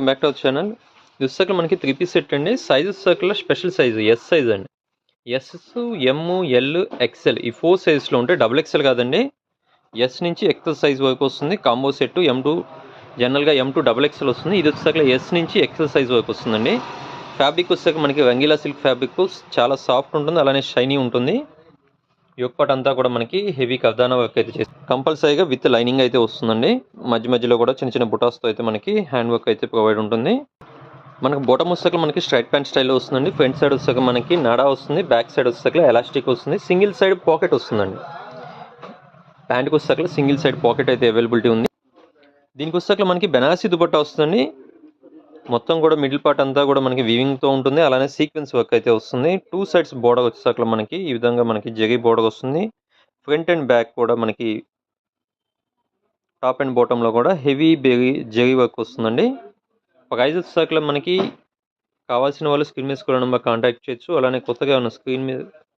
Welcome back to our channel. ఇది వచ్చేసరికి మనకి 3 పీస్ సెట్ అండి. సైజ్ వచ్చేసరికి స్పెషల్ సైజు ఎస్ సైజ్ అండి. ఎస్, ఎమ్, ఎల్, ఎక్స్ఎల్ ఈ 4 సైజెస్లో ఉంటాయి. డబుల్ ఎక్స్ఎల్ కాదండి. ఎస్ నుంచి ఎక్స్ఎల్ సైజ్ వరకు వస్తుంది. కాంబో సెట్ M2 జనరల్గా M2 డబుల్ ఎక్స్ఎల్ వస్తుంది. ఇది వచ్చేసరికి ఎస్ నుంచి ఎక్స్ఎల్ సైజ్ వరకు వస్తుందండి. ఫ్యాబ్రిక్ వచ్చేసరికి మనకి రంగీలా సిల్క్ ఫ్యాబ్రిక్ చాలా సాఫ్ట్ ఉంటుంది, అలానే షైనీ ఉంటుంది. యోగపాట్ అంతా కూడా మనకి హెవీ కర్దానా వర్క్ అయితే చేస్తుంది. కంపల్సరీగా విత్ లైనింగ్ అయితే వస్తుందండి. మధ్య మధ్యలో కూడా చిన్న చిన్న బుటాస్తో అయితే మనకి హ్యాండ్ వర్క్ అయితే ప్రొవైడ్ ఉంటుంది. మనకు బోటమ్ వచ్చేసరికి మనకి స్ట్రైట్ ప్యాంట్ స్టైల్లో వస్తుందండి. ఫ్రంట్ సైడ్ వచ్చేసరికి మనకి నాడా వస్తుంది. బ్యాక్ సైడ్ వచ్చేసరికి ఎలాస్టిక్ వస్తుంది. సింగిల్ సైడ్ పాకెట్ వస్తుందండి. ప్యాంట్కి వచ్చేసరికి సింగిల్ సైడ్ పాకెట్ అయితే అవైలబిలిటీ ఉంది. దీనికి వచ్చేసరికి మనకి బెనారసీ దుపట్టా వస్తుందండి. మొత్తం కూడా మిడిల్ పార్ట్ అంతా కూడా మనకి వీవింగ్తో ఉంటుంది, అలానే సీక్వెన్స్ వర్క్ అయితే వస్తుంది. 2 సైడ్స్ బోర్డర్ వచ్చేసరికి మనకి ఈ విధంగా మనకి జరీ బోర్డర్ వస్తుంది. ఫ్రంట్ అండ్ బ్యాక్ కూడా మనకి టాప్ అండ్ బాటంలో కూడా హెవీ జరీ వర్క్ వస్తుందండి. ప్రైస్ వచ్చేసరికి మనకి కావాల్సిన వాళ్ళు స్క్రీన్ మీద స్క్రోల్ నెంబర్ కాంటాక్ట్ చేయొచ్చు. అలానే కొత్తగా ఉన్న స్క్రీన్ మీద